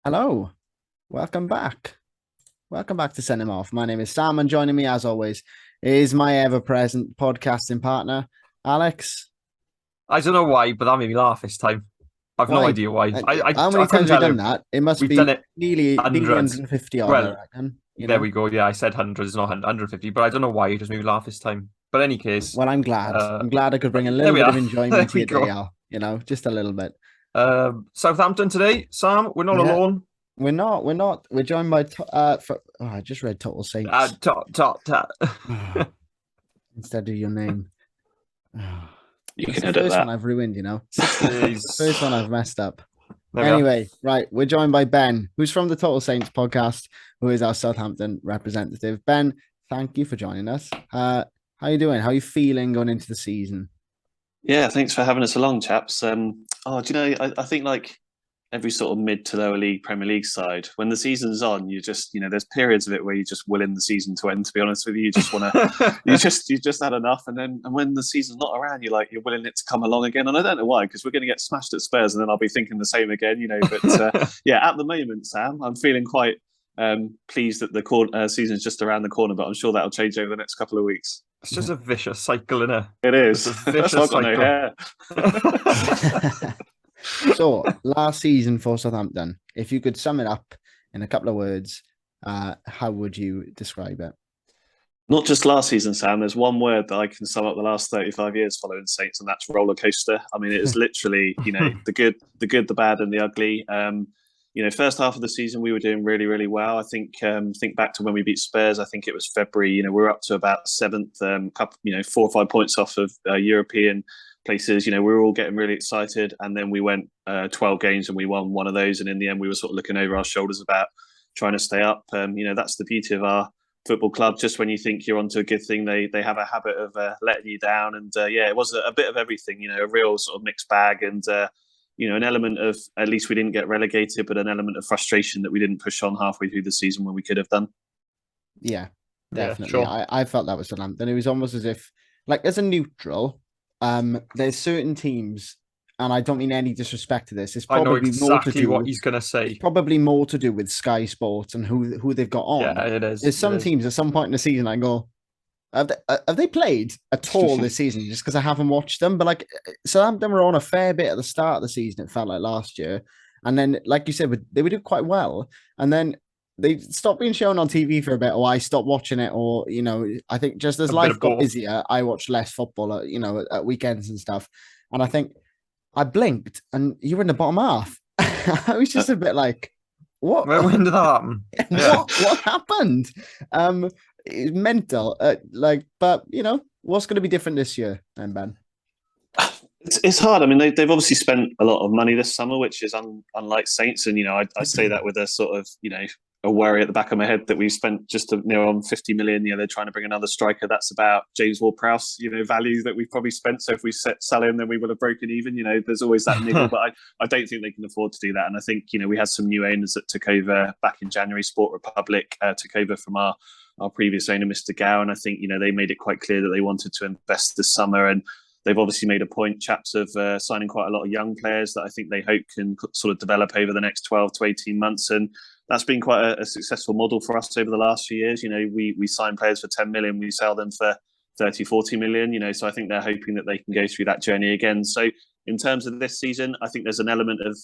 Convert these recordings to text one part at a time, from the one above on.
Hello, welcome back. Welcome back to Send Him Off. My name is Sam, and joining me, as always, is my ever-present podcasting partner, Alex. I don't know why, but that made me laugh this time. I've no Why? idea why. How I many couldn't times have tell we done you. that? It must We've done be it nearly millions hundreds. and 50 odd, I Well, reckon. there we go. Yeah, I said hundreds, not 150, but I don't know why. It just made me laugh this time. But any case, Well, I'm glad. uh, I'm glad I could bring a there little we bit of are. There enjoyment to we your day, go. Al. Just a little bit. Southampton today, Sam. We're not Yeah, alone. we're not. We're not. We're joined by. I just read Total Saints Top. instead of your name. You That's can the edit first one that. I've ruined, 60, first one I've messed up. There we are. Anyway, right, we're joined by Ben, who's from the Total Saints podcast, who is our Southampton representative. Ben, thank you for joining us. How you doing? How are you feeling going into the season? Yeah, thanks for having us along, chaps. I think like every sort of mid to lower league Premier League side, when the season's on, there's periods of it where you just willing the season to end. To be honest with you, you just want to, you just had enough, and when the season's not around, you're willing it to come along again. And I don't know why, because we're going to get smashed at Spurs, and then I'll be thinking the same again. But yeah, at the moment, Sam, I'm feeling quite pleased that the season's just around the corner, but I'm sure that'll change over the next couple of weeks. It's just a vicious cycle, isn't it? It is. It's a That's why vicious I've got no cycle. hair. So, last season for Southampton, if you could sum it up in a couple of words, how would you describe it? Not just last season, Sam. There's one word that I can sum up the last 35 years following Saints, and that's roller coaster. I mean, it is literally, the good, the bad, and the ugly. First half of the season we were doing really, really well. I think back to when we beat Spurs. I think it was February. We were up to about seventh, 4 or 5 points off of European places. We were all getting really excited, and then we went 12 games and we won one of those. And in the end, we were sort of looking over our shoulders about trying to stay up. That's the beauty of our football club. Just when you think you're onto a good thing, they have a habit of letting you down. And it was a bit of everything. A real sort of mixed bag, and an element of, at least we didn't get relegated, but an element of frustration that we didn't push on halfway through the season when we could have done. Yeah, definitely. Yeah, sure. I felt that was Southampton. It was almost as if, like, as a neutral, there's certain teams, and I don't mean any disrespect to this. It's I know probably more to exactly do. what he's going to say. It's probably more to do with Sky Sports and who they've got on. Yeah, it is. There's some teams at some point in the season I go, have they played at all this season? Just because I haven't watched them, but like Southampton were on a fair bit at the start of the season. It felt like last year, and then like you said, they would do quite well, and then they stopped being shown on TV for a bit, or I stopped watching it, or I think just as life got busier, I watched less football, at weekends and stuff, and I think I blinked and you were in the bottom half. I was just a bit like, what? When did that happen? What happened? It's mental. But what's going to be different this year, then, Ben? It's hard. I mean, they've obviously spent a lot of money this summer, which is unlike Saints. And I say that with a sort of a worry at the back of my head that we've spent just on 50 million. They're trying to bring another striker. That's about James Ward-Prowse, value that we've probably spent. So if we sell him, then we would have broken even. There's always that niggle, but I don't think they can afford to do that. And I think we had some new owners that took over back in January. Sport Republic took over from our previous owner, Mr. Gow, and I think they made it quite clear that they wanted to invest this summer, and they've obviously made a point, chaps, of signing quite a lot of young players that I think they hope can sort of develop over the next 12 to 18 months. And that's been quite a successful model for us over the last few years. We sign players for 10 million, we sell them for 30, 40 million, so I think they're hoping that they can go through that journey again. So in terms of this season, I think there's an element of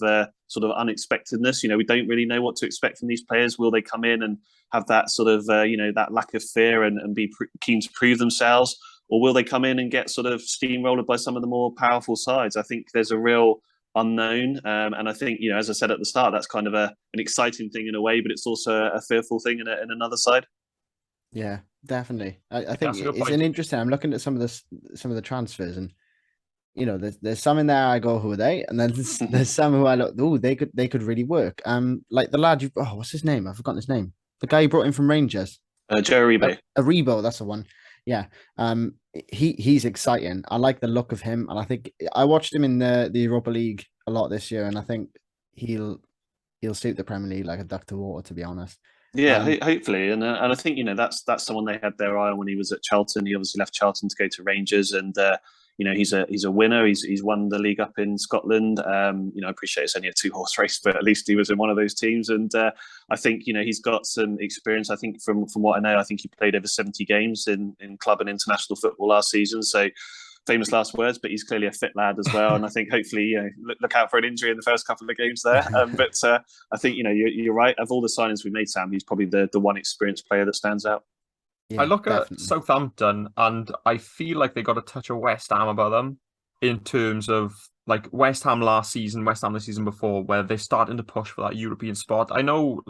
sort of unexpectedness. We don't really know what to expect from these players. Will they come in and have that sort of, that lack of fear and be keen to prove themselves? Or will they come in and get sort of steamrolled by some of the more powerful sides? I think there's a real unknown. And I think, as I said at the start, that's kind of an exciting thing in a way, but it's also a fearful thing in another side. Yeah, definitely. I think it's an interesting. I'm looking at some of the transfers, and there's some in there I go, who are they? And then there's some who I look, oh, they could really work. Like the lad what's his name? I've forgotten his name. The guy you brought in from Rangers. Joe Aribo. Aribo, that's the one. Yeah. He's exciting. I like the look of him, and I think I watched him in the Europa League a lot this year, and I think he'll suit the Premier League like a duck to water, to be honest. Yeah, hopefully, and I think that's someone they had their eye on when he was at Charlton. He obviously left Charlton to go to Rangers, and he's a winner. He's won the league up in Scotland. I appreciate it's only a 2-horse race, but at least he was in one of those teams. And I think he's got some experience. I think from what I know, I think he played over 70 games in club and international football last season. So famous last words, but he's clearly a fit lad as well. And I think hopefully look out for an injury in the first couple of games there. But I think you're right. Of all the signings we made, Sam, he's probably the one experienced player that stands out. Yeah, I look at Southampton and I feel like they got a touch of West Ham about them in terms of like West Ham last season, West Ham the season before, where they're starting to push for that European spot. I know,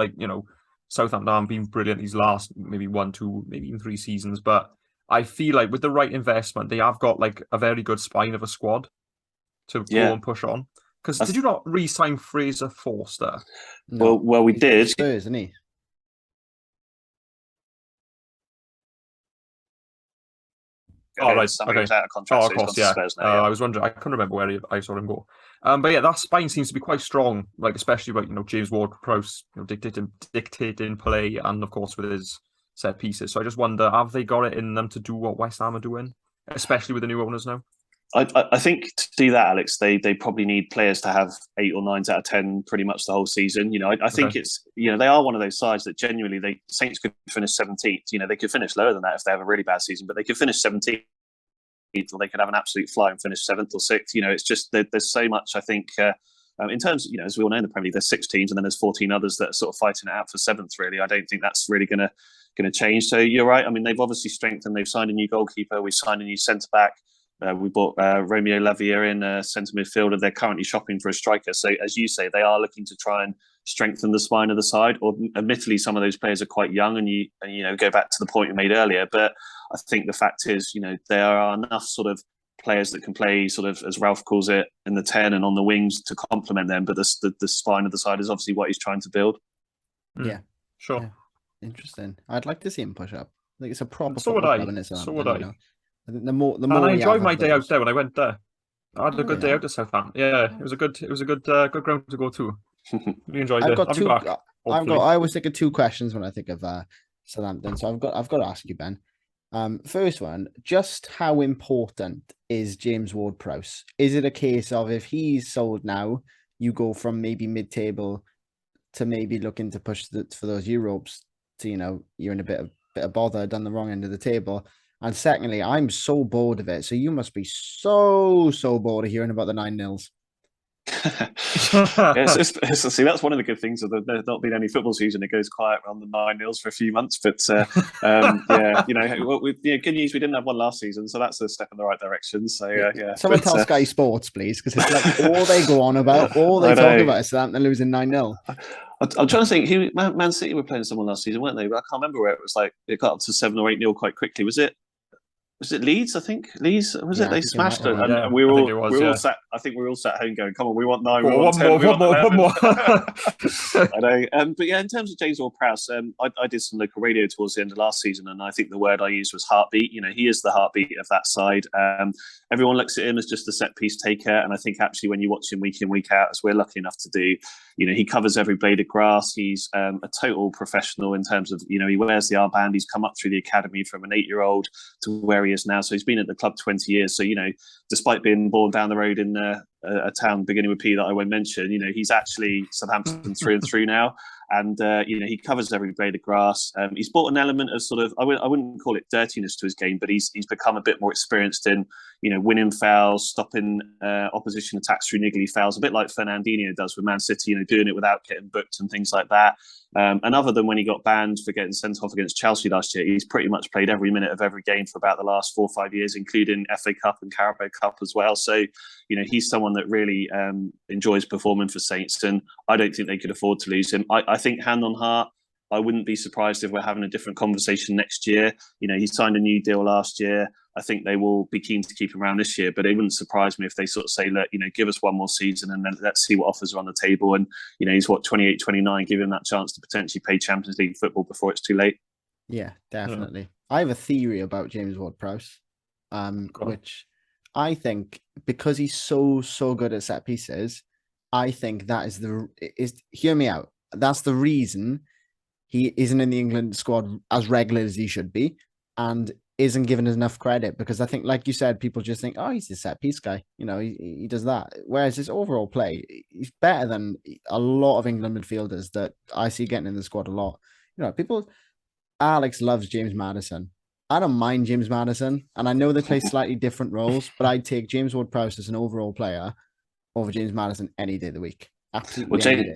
Southampton have been brilliant these last maybe 1, 2, maybe even 3 seasons, but I feel like with the right investment, they have got like a very good spine of a squad to go and push on. Because did you not re-sign Fraser Forster? No. Well, we did. Spurs, isn't he? Oh, right. Okay. Was out of contract, of course, yeah. I was wondering. I couldn't remember where I saw him go. But yeah, that spine seems to be quite strong. Like especially like James Ward-Prowse, dictating play, and of course with his set pieces. So I just wonder, have they got it in them to do what West Ham are doing, especially with the new owners now? I think to do that, Alex, they probably need players to have 8 or 9 out of 10 pretty much the whole season. I think it's they are one of those sides that genuinely Saints could finish 17th. They could finish lower than that if they have a really bad season, but they could finish 17th or they could have an absolute fly and finish 7th or 6th. It's just there's so much. I think in terms, as we all know in the Premier League, there's 6 teams and then there's 14 others that are sort of fighting it out for 7th. Really, I don't think that's really going to change. So you're right. I mean, they've obviously strengthened. They've signed a new goalkeeper. We've signed a new centre back. We bought Romeo Lavia in centre midfielder. They're currently shopping for a striker. So, as you say, they are looking to try and strengthen the spine of the side. Or, admittedly, some of those players are quite young, and you go back to the point you made earlier. But I think the fact is, there are enough sort of players that can play sort of, as Ralph calls it, in the 10 and on the wings to complement them. But the spine of the side is obviously what he's trying to build. Yeah, sure. Yeah. Interesting. I'd like to see him push up. I think it's a proper. So would I. So would I. I think the more. And I enjoyed my day out there when I went there. I had a good day out to Southampton. Yeah, it was a good ground to go to. Really enjoyed it. I'll be back. I always think of 2 questions when I think of Southampton. So I've got to ask you, Ben. First one, just how important is James Ward-Prowse? Is it a case of if he's sold now, you go from maybe mid-table to maybe looking to push for those Europes to you're in a bit of bother down the wrong end of the table? And secondly, I'm so bored of it. So you must be so bored of hearing about the 9-0s. See, that's one of the good things of there's not been any football season. It goes quiet around the 9-0s for a few months. But good news, we didn't have one last season, so that's a step in the right direction. So yeah. Someone tell Sky Sports, please, because it's like all they go on about, all they talk about is Southampton losing 9-0. I'm trying to think. Man City were playing someone last season, weren't they? But I can't remember where it was. Like it got up to 7 or 8-0 quite quickly. Was it Leeds? I think Leeds was it. They smashed it, and we were all sat. I think we were all sat home going, "Come on, we want 9, we want 10, one more." I know. But yeah, in terms of James Ward-Prowse, I did some local radio towards the end of last season, and I think the word I used was heartbeat. He is the heartbeat of that side. Everyone looks at him as just a set piece taker, and I think actually when you watch him week in, week out, as we're lucky enough to do, he covers every blade of grass. He's a total professional in terms of, he wears the armband. He's come up through the academy from an 8-year-old to where he is now. So he's been at the club 20 years. So, despite being born down the road in a town beginning with P that I won't mention, he's actually Southampton through and through now. And, he covers every blade of grass. He's brought an element of sort of, I wouldn't call it dirtiness to his game, but he's become a bit more experienced in, winning fouls, stopping opposition attacks through niggly fouls, a bit like Fernandinho does with Man City, doing it without getting booked and things like that. And other than when he got banned for getting sent off against Chelsea last year, he's pretty much played every minute of every game for about the last 4 or 5 years, including FA Cup and Carabao Cup as well. So, he's someone that really enjoys performing for Saints, and I don't think they could afford to lose him. I think hand on heart, I wouldn't be surprised if we're having a different conversation next year. He signed a new deal last year. I think they will be keen to keep him around this year, but it wouldn't surprise me if they sort of say, look, give us one more season and then let's see what offers are on the table. And, he's 28, 29, give him that chance to potentially play Champions League football before it's too late. Yeah, definitely. I have a theory about James Ward-Prowse, which I think because he's so good at set pieces, I think that hear me out. That's the reason he isn't in the England squad as regular as he should be. And isn't given enough credit, because I think, like you said, people just think, oh, he's a set piece guy. You know, he does that. Whereas his overall play, he's better than a lot of England midfielders that I see getting in the squad a lot. You know, Alex loves James Maddison. I don't mind James Maddison, and I know they play slightly different roles, but I'd take James Ward-Prowse as an overall player over James Maddison any day of the week. Absolutely. Well,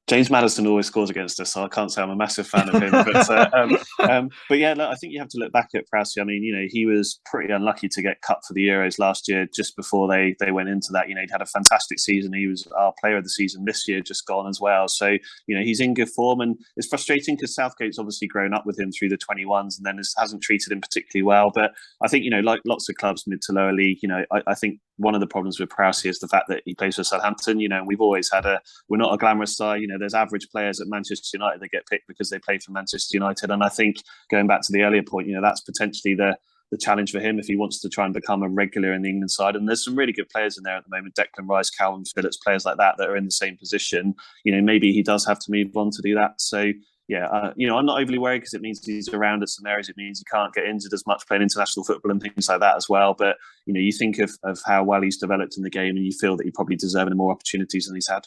James Maddison always scores against us, so I can't say I'm a massive fan of him. But yeah, look, I think you have to look back at Prowse. I mean, you know, he was pretty unlucky to get cut for the Euros last year, just before they went into that. You know, he'd had a fantastic season. He was our player of the season this year, just gone as well. So, you know, he's in good form, and it's frustrating because Southgate's obviously grown up with him through the 21s and then hasn't treated him particularly well. But I think, you know, like lots of clubs mid to lower league, you know, I think one of the problems with Prowse is the fact that he plays for Southampton. You know, we've always had we're not a glamorous side. You know, there's average players at Manchester United that get picked because they play for Manchester United. And I think, going back to the earlier point, you know, that's potentially the challenge for him if he wants to try and become a regular in the England side. And there's some really good players in there at the moment. Declan Rice, Calvin Phillips, players like that are in the same position. You know, maybe he does have to move on to do that. So, yeah, you know, I'm not overly worried because it means he's around at some areas. It means he can't get injured as much playing international football and things like that as well. But, you know, you think of how well he's developed in the game and you feel that he probably deserves more opportunities than he's had.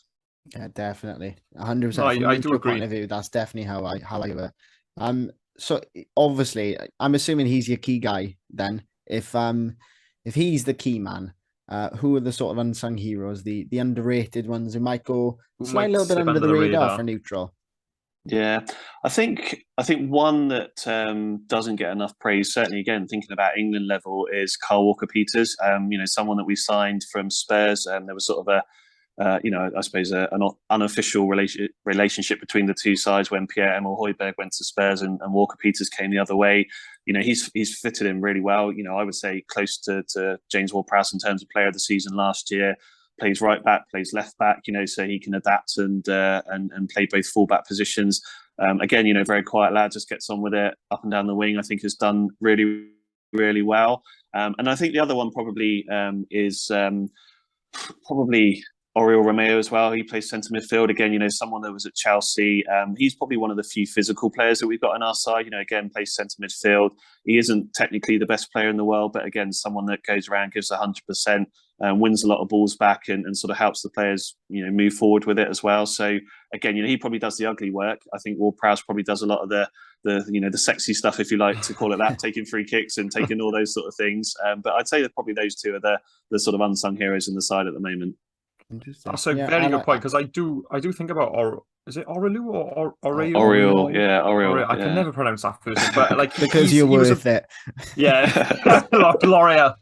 Yeah, definitely. 100%. No, I do agree. Point of view, that's definitely how I view it. So obviously, I'm assuming he's your key guy then. If he's the key man, who are the sort of unsung heroes, the underrated ones who might go slide a little bit under the radar for neutral? Yeah, I think one that doesn't get enough praise, certainly again thinking about England level, is Kyle Walker-Peters. You know, someone that we signed from Spurs, and there was sort of you know, I suppose an unofficial relationship between the two sides when Pierre-Emile Højbjerg went to Spurs and Walker-Peters came the other way. You know, he's fitted in really well. You know, I would say close to James Ward-Prowse in terms of player of the season last year. Plays right back, plays left back, you know, so he can adapt and play both fullback positions. Again, you know, very quiet lad, just gets on with it up and down the wing. I think has done really, really well. And I think the other one probably is probably Oriol Romeo as well. He plays centre midfield. Again, you know, someone that was at Chelsea. He's probably one of the few physical players that we've got on our side. You know, again, plays centre midfield. He isn't technically the best player in the world, but again, someone that goes around, gives 100%, wins a lot of balls back and sort of helps the players, you know, move forward with it as well. So again, you know, he probably does the ugly work. I think Ward-Prowse probably does a lot of the you know, the sexy stuff, if you like to call it that, taking free kicks and taking all those sort of things. But I'd say that probably those two are the sort of unsung heroes in the side at the moment. Interesting. That's a very good point, because I do think about is it Oriolu or Oriol? Oriol, yeah, Oriol. I can never pronounce that first, but like because you're worth it. Yeah, L'Oreal.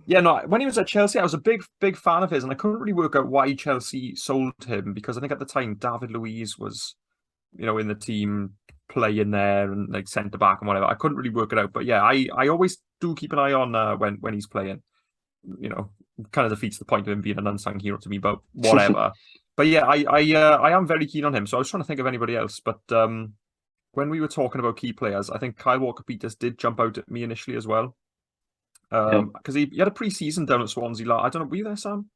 Yeah, no. When he was at Chelsea, I was a big fan of his, and I couldn't really work out why Chelsea sold him, because I think at the time David Luiz was, you know, in the team playing there and like centre back and whatever. I couldn't really work it out, but yeah, I always do keep an eye on when he's playing. You know, kind of defeats the point of him being an unsung hero to me, but whatever. But yeah, I am very keen on him. So I was trying to think of anybody else, but when we were talking about key players, I think Kyle Walker-Peters did jump out at me initially as well, because he had a pre-season down at Swansea. I don't know, were you there, Sam?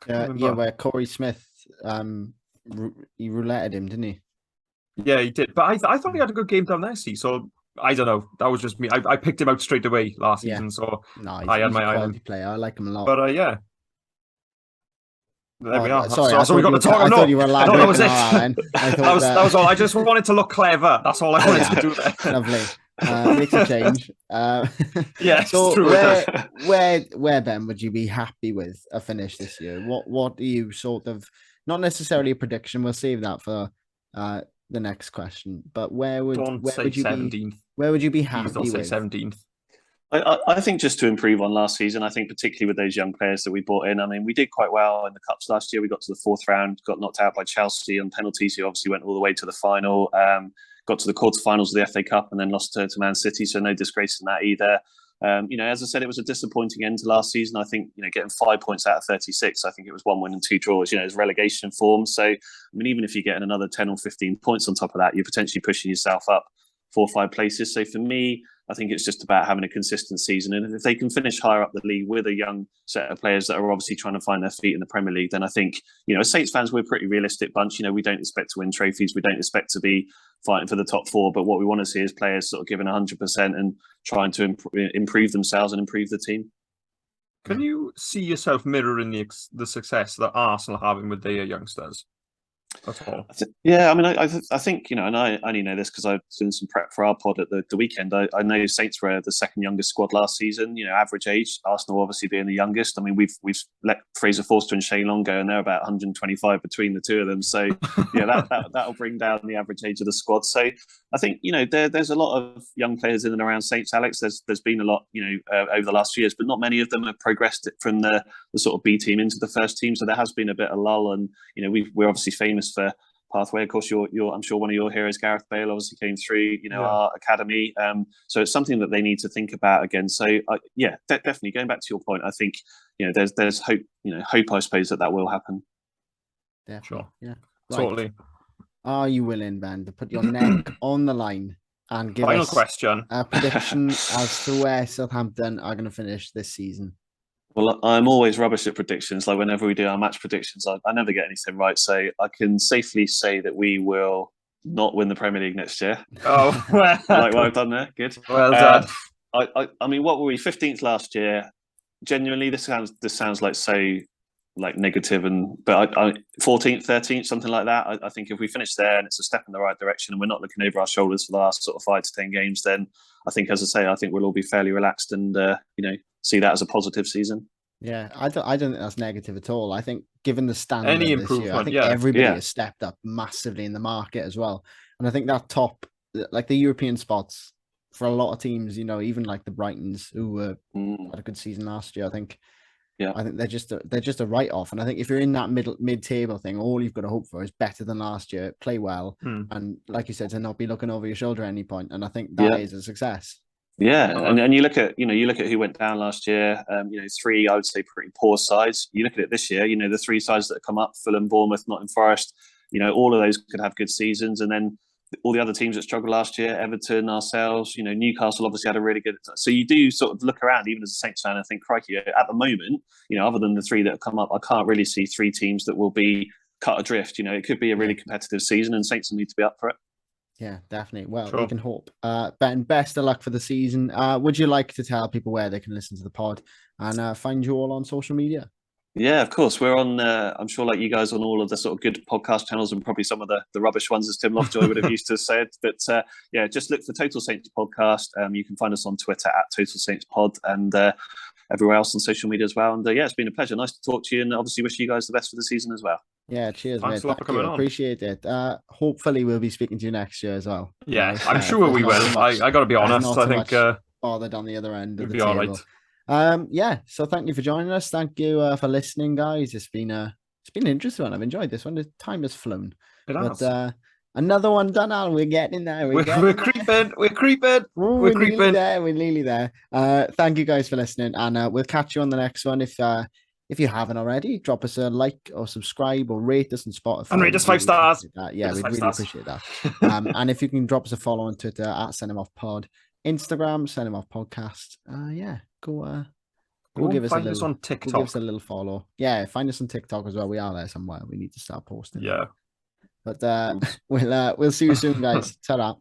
Yeah, where Corey Smith he rouletted him, didn't he? Yeah, he did. But I thought he had a good game down there, see. So I don't know. That was just me. I picked him out straight away last season, so no, I had my eye on player. I like him a lot. But yeah, there we are. Sorry, so we got to talk. I thought you were allowed. That was it. That was all. I just wanted to look clever. That's all I wanted to do there. Lovely. Makes a change. Yeah. So true. Where Ben would you be happy with a finish this year? What do you sort of, not necessarily a prediction, we'll save that for the next question, but where would you 17th. Be? Where would you be happy with? 17th. I think just to improve on last season. I think particularly with those young players that we brought in. I mean, we did quite well in the cups last year. We got to the fourth round, got knocked out by Chelsea on penalties, who obviously went all the way to the final. Got to the quarterfinals of the FA Cup and then lost to Man City. So no disgrace in that either. You know, as I said, it was a disappointing end to last season. I think, you know, getting 5 points out of 36, I think it was 1 win and 2 draws, you know, it's relegation form. So, I mean, even if you're getting another 10 or 15 points on top of that, you're potentially pushing yourself up 4 or 5 places. So for me, I think it's just about having a consistent season. And if they can finish higher up the league with a young set of players that are obviously trying to find their feet in the Premier League, then I think, as Saints fans, we're a pretty realistic bunch. We don't expect to win trophies. We don't expect to be fighting for the top four. But what we want to see is players sort of giving 100% and trying to improve themselves and improve the team. Can you see yourself mirroring the success that Arsenal are having with their youngsters at all? Yeah, I mean, I think, and I only know this because I've done some prep for our pod at the weekend. I know Saints were the second youngest squad last season. Average age, Arsenal obviously being the youngest. I mean, we've let Fraser Forster and Shane Long go, and they're about 125 between the two of them. So that'll bring down the average age of the squad. So I think there's a lot of young players in and around Saints. Alex, there's been a lot over the last few years, but not many of them have progressed from the sort of B team into the first team. So there has been a bit of lull, and we're obviously famous for pathway. Of course, I'm sure one of your heroes, Gareth Bale, obviously came through our academy. So it's something that they need to think about again. So definitely going back to your point, I think there's hope. Hope, I suppose, that will happen. Definitely. Sure. Yeah. Right. Totally. Are you willing, Ben, to put your neck on the line and give final us question a prediction as to where Southampton are going to finish this season? Well, I'm always rubbish at predictions. Like whenever we do our match predictions, I never get anything right. So I can safely say that we will not win the Premier League next year. Oh, like what I've done there. Good. Well done. I mean, what were we? 15th last year. Genuinely, this sounds like so negative, but 14th, 13th, something like that. I think if we finish there and it's a step in the right direction and we're not looking over our shoulders for the last sort of 5 to 10 games, then I think, as I say, I think we'll all be fairly relaxed and see that as a positive season. Yeah, I don't think that's negative at all. I think given the standard Any of this year, I think everybody has stepped up massively in the market as well. And I think that top, like the European spots for a lot of teams, even like the Brightons who had a good season last year, I think they're just a write-off. And I think if you're in that mid-table thing, all you've got to hope for is better than last year, play well, and like you said, to not be looking over your shoulder at any point. And I think that is a success. Yeah, and you look at who went down last year. 3, I would say, pretty poor sides. You look at it this year. The 3 sides that have come up: Fulham, Bournemouth, Nottingham Forest. All of those could have good seasons, and then all the other teams that struggled last year: Everton, ourselves. Newcastle obviously had a really good. So you do sort of look around, even as a Saints fan, and think, crikey, at the moment, other than the 3 that have come up, I can't really see 3 teams that will be cut adrift. It could be a really competitive season, and Saints will need to be up for it. Yeah, definitely. Well, we can hope. Ben, best of luck for the season. Would you like to tell people where they can listen to the pod and find you all on social media? Yeah, of course. We're on, I'm sure, like you guys, on all of the sort of good podcast channels and probably some of the rubbish ones, as Tim Lovejoy would have used to have said. But just look for Total Saints Podcast. You can find us on Twitter at Total Saints Pod and everywhere else on social media as well. And it's been a pleasure. Nice to talk to you, and obviously wish you guys the best for the season as well. Yeah, cheers, Thanks mate. a lot for coming on. Appreciate it. Hopefully we'll be speaking to you next year as well. Yeah, I'm sure we will. I got to be honest. I think bothered on the other end of the table. All right. So thank you for joining us. Thank you for listening, guys. It's been an interesting one. I've enjoyed this one. The time has flown. It has. But another one done, Al. We're getting there. We're creeping. We're creeping. Ooh, we're creeping. We're nearly there. Thank you guys for listening, and we'll catch you on the next one. If you haven't already, drop us a like or subscribe or rate us on Spotify. And rate us 5 stars. Yeah, we'd really appreciate that. And if you can drop us a follow on Twitter at SendHimOffPod, Instagram, SendHimOffPodcast. Go give us find us on TikTok. Give us a little follow. Yeah, find us on TikTok as well. We are there somewhere. We need to start posting. Yeah. But we'll see you soon, guys. Ta-ra.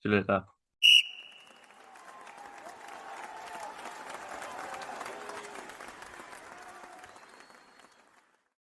See you later.